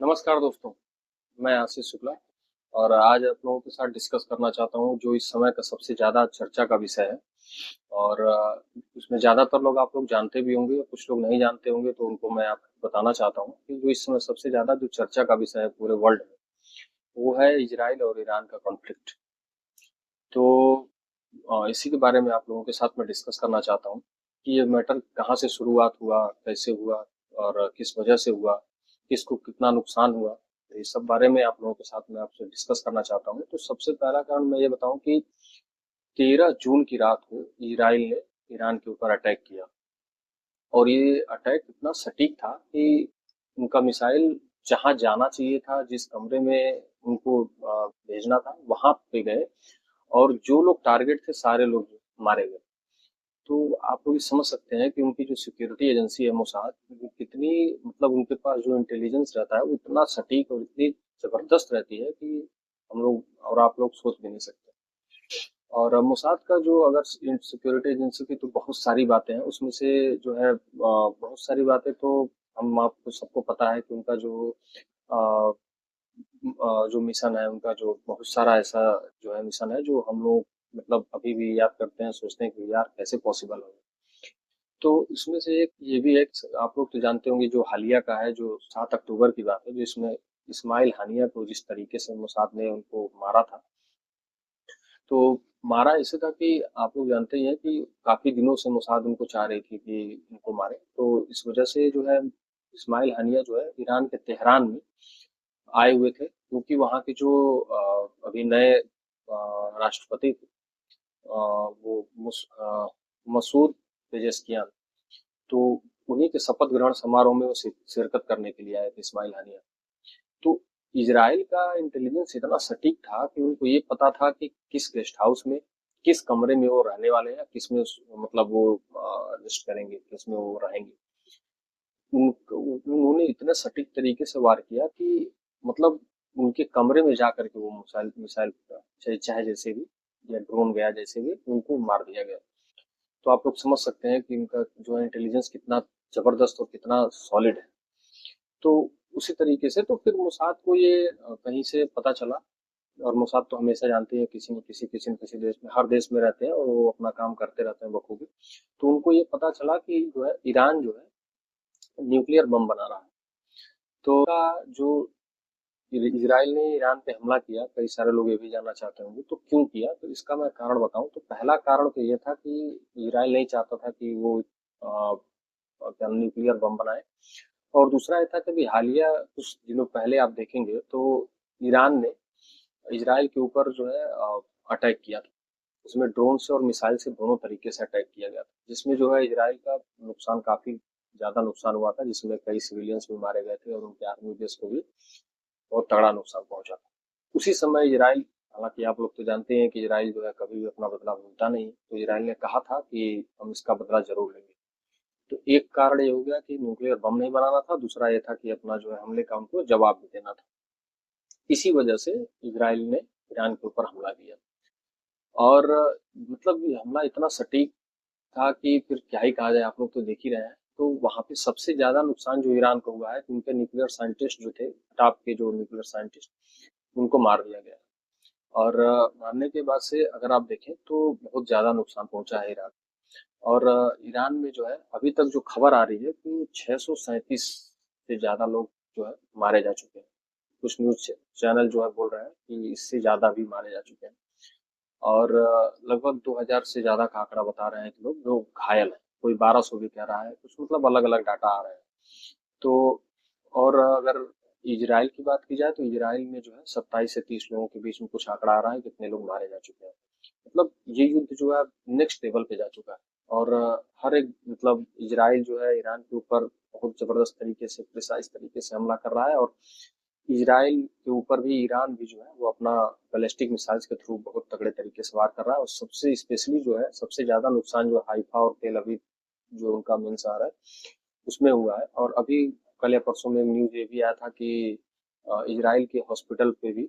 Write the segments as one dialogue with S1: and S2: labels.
S1: नमस्कार दोस्तों, मैं आशीष शुक्ला और आज आप लोगों के साथ डिस्कस करना चाहता हूँ जो इस समय का सबसे ज़्यादा चर्चा का विषय है। और उसमें ज़्यादातर लोग आप लोग जानते भी होंगे और कुछ लोग नहीं जानते होंगे, तो उनको मैं आपको बताना चाहता हूँ कि जो इस समय सबसे ज़्यादा जो चर्चा का विषय है पूरे वर्ल्ड में, वो है इजराइल और ईरान का कॉन्फ्लिक्ट। तो इसी के बारे में आप लोगों के साथ मैं डिस्कस करना चाहता हूँ कि ये मैटर कहाँ से शुरुआत हुआ, कैसे हुआ और किस वजह से हुआ, किसको कितना नुकसान हुआ। तो ये सब बारे में आप लोगों के साथ मैं आपसे डिस्कस करना चाहता हूँ। तो सबसे पहला कारण मैं ये बताऊँ कि 13 जून की रात को इजराइल ने ईरान के ऊपर अटैक किया और ये अटैक इतना सटीक था कि उनका मिसाइल जहाँ जाना चाहिए था, जिस कमरे में उनको भेजना था, वहां पे गए और जो लोग टारगेट थे सारे लोग मारे गए। तो आप लोग ये समझ सकते हैं कि उनकी जो सिक्योरिटी एजेंसी है मोसाद, वो कितनी मतलब उनके पास जो इंटेलिजेंस रहता है वो इतना सटीक और इतनी जबरदस्त रहती है कि हम लोग और आप लोग सोच भी नहीं सकते। और मोसाद का जो अगर सिक्योरिटी एजेंसी की तो बहुत सारी बातें हैं, उसमें से जो है बहुत सारी बातें तो हम आपको सबको पता है कि उनका अ, जो मिशन है उनका, जो बहुत सारा ऐसा जो है मिशन है जो हम लोग मतलब अभी भी याद करते हैं, सोचते हैं कि यार कैसे पॉसिबल हो। तो इसमें से एक ये भी है कि आप लोग तो जानते होंगे जो हालिया का है, जो 7 अक्टूबर की बात है, जो इसमें इस्माइल हानिया को जिस तरीके से मोसाद ने उनको मारा था। तो मारा ऐसे था कि आप लोग जानते ही हैं कि काफी दिनों से मोसाद उनको चाह रही थी कि उनको मारे। तो इस वजह से जो है इस्माइल हानिया जो है ईरान के तेहरान में आए हुए थे, क्योंकि वहाँ के जो अभी नए राष्ट्रपति थे, वो मसूद पेजेस्कियान, तो उन्हीं के शपथ ग्रहण समारोह में वो शिरकत करने के लिए आए थे इस्माइल हानिया। तो इजराइल का इंटेलिजेंस इतना सटीक था कि उनको ये पता था कि किस गेस्ट हाउस में, किस कमरे में वो रहने वाले हैं, किस में मतलब वो रेस्ट करेंगे, किस में वो रहेंगे। उन्होंने इतने सटीक तरीके से वार किया कि मतलब उनके कमरे में जा करके वो मिसाइल मिसाइल चाहे चाहे जैसे भी, या ड्रोन गया जैसे भी, उनको मार दिया गया। तो आप लोग समझ सकते हैं कि इनका जो है इंटेलिजेंस कितना जबरदस्त और कितना सॉलिड है। तो उसी तरीके से तो फिर मोसाद को ये कहीं से पता चला। और मोसाद तो हमेशा जानते हैं किसी देश में, हर देश में रहते हैं और वो अपना काम करते रहते हैं बखूबी। तो उनको ये पता चला कि जो है ईरान जो है न्यूक्लियर बम बना रहा है। तो का जो इजराइल ने ईरान पे हमला किया, कई सारे लोग ये भी जानना चाहते होंगे तो क्यों किया। तो इसका मैं कारण बताऊं तो पहला कारण तो ये था कि इजराइल नहीं चाहता था कि वो क्या न्यूक्लियर बम बनाए। और दूसरा ये था कि अभी हालिया कुछ दिनों पहले आप देखेंगे तो ईरान ने इजराइल के ऊपर जो है अटैक किया था। उसमें ड्रोन से और मिसाइल से दोनों तरीके से अटैक किया गया था, जिसमें जो है इजराइल का नुकसान काफी ज्यादा नुकसान हुआ था, जिसमें कई सिविलियंस भी मारे गए थे और उनके आर्मी बेस को भी बहुत तगड़ा नुकसान पहुंचा था। उसी समय इजराइल, हालांकि आप लोग तो जानते हैं कि इजराइल जो है कभी भी अपना बदला भूलता नहीं, तो इजराइल ने कहा था कि हम इसका बदला जरूर लेंगे। तो एक कारण ये हो गया कि न्यूक्लियर बम नहीं बनाना था, दूसरा ये था कि अपना जो है हमले का उनको जवाब भी देना था। इसी वजह से इजराइल ने ईरान के ऊपर हमला किया। और मतलब ये हमला इतना सटीक था कि फिर क्या ही कहा जाए, आप लोग तो देख ही रहे हैं। तो वहां पे सबसे ज्यादा नुकसान जो ईरान को हुआ है कि उनके न्यूक्लियर साइंटिस्ट जो थे, टॉप के जो न्यूक्लियर साइंटिस्ट, उनको मार दिया गया। और मारने के बाद से अगर आप देखें तो बहुत ज्यादा नुकसान पहुंचा है ईरान। और ईरान में जो है अभी तक जो खबर आ रही है कि 637 से ज्यादा लोग जो है मारे जा चुके हैं। कुछ न्यूज चैनल जो है बोल रहे हैं कि इससे ज्यादा भी मारे जा चुके हैं। और लगभग 2000 से ज्यादा का आंकड़ा बता रहे हैं कि लोग जो घायल हैं, कोई 1200 भी कह रहा है, कुछ मतलब अलग अलग डाटा आ रहे हैं। तो और अगर इजराइल की बात की जाए तो इजराइल में जो है 27 से 30 लोगों के बीच में कुछ आंकड़ा आ रहा है कितने लोग मारे जा चुके हैं। मतलब ये युद्ध जो है नेक्स्ट लेवल पे जा चुका है। और हर एक मतलब इजराइल जो है ईरान के ऊपर बहुत जबरदस्त तरीके से, प्रिसाइज तरीके से हमला कर रहा है। और इजराइल के ऊपर भी ईरान भी जो है वो अपना बैलिस्टिक मिसाइल्स के थ्रू बहुत तगड़े तरीके से वार कर रहा है। और सबसे स्पेशली जो है सबसे ज्यादा नुकसान जो हाइफा और तेल अवीव जो उनका मेन शहर है उसमें हुआ है। और अभी कल या परसों में न्यूज ये भी आया था कि इजराइल के हॉस्पिटल पे भी,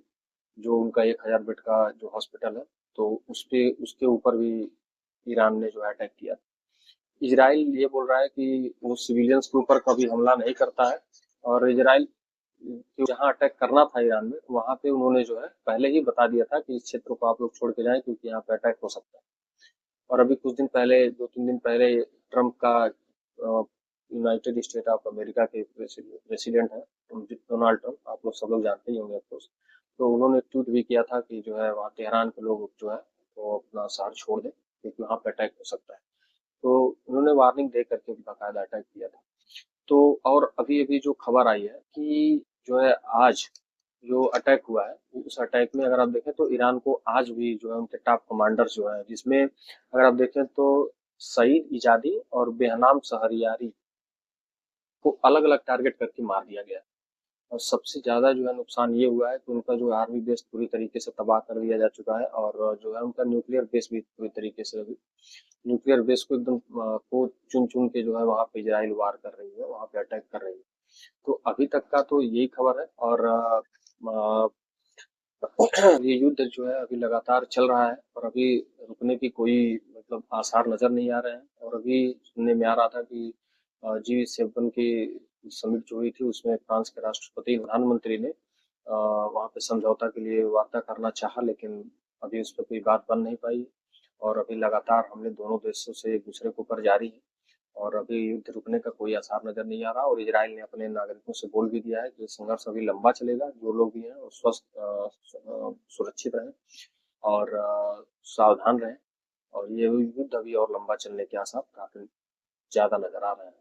S1: जो उनका 1000 बेड का जो हॉस्पिटल है, तो उस पे उसके ऊपर भी ईरान ने जो है अटैक किया। इजराइल ये बोल रहा है कि वो सिविलियंस के ऊपर कभी हमला नहीं करता है। और इजराइल कि जहाँ अटैक करना था ईरान में, वहां पे उन्होंने जो है पहले ही बता दिया था कि इस क्षेत्र को आप लोग छोड़ के जाएं, क्योंकि यहाँ पे अटैक हो सकता है। और अभी कुछ दिन पहले, 2-3 दिन पहले, ट्रम्प का, यूनाइटेड स्टेट ऑफ अमेरिका के प्रेसिडेंट हैं डोनाल्ड ट्रम्प, आप लोग सब लोग जानते ही होंगे ऑफकोर्स। तो उन्होंने ट्वीट भी किया था कि जो है वहाँ तेहरान के लोग जो है वो अपना शहर छोड़ दें, क्योंकि वहाँ पे अटैक हो सकता है। तो उन्होंने वार्निंग दे करके बाकायदा अटैक किया था। तो और अभी अभी जो खबर आई है कि जो है आज जो अटैक हुआ है, उस अटैक में अगर आप देखें तो ईरान को आज भी जो है उनके टॉप कमांडर्स जो है, जिसमें अगर आप देखें तो सईद इजादी और बेहनाम शहरियारी को अलग अलग टारगेट करके मार दिया गया। और सबसे ज्यादा जो है नुकसान ये हुआ है कि उनका जो आर्मी बेस पूरी तरीके से तबाह कर दिया जा चुका है, और जो है उनका न्यूक्लियर बेस भी पूरी तरीके से अभी, न्यूक्लियर बेस को एकदम को चुन चुन के जो है वहां पे इजराइल वार कर रही है, वहां पे अटैक कर रही है। तो अभी तक का तो यही खबर है। और ये युद्ध जो है अभी लगातार चल रहा है, और अभी रुकने की कोई मतलब आसार नजर नहीं आ रहे हैं। और अभी सुनने में आ रहा था कि G7 की समिट जो हुई थी, उसमें फ्रांस के राष्ट्रपति प्रधानमंत्री ने वहां पे समझौता के लिए वार्ता करना चाहा, लेकिन अभी उस पर कोई बात बन नहीं पाई। और अभी लगातार हमले दोनों देशों से एक दूसरे के ऊपर जारी है, और अभी युद्ध रुकने का कोई आसार नजर नहीं आ रहा। और इजराइल ने अपने नागरिकों से बोल भी दिया है कि संघर्ष अभी लंबा चलेगा, जो लोग भी हैं वो स्वस्थ सुरक्षित रहें और सावधान रहें। और ये युद्ध अभी और लंबा चलने के आसार काफी ज्यादा नजर आ रहे हैं।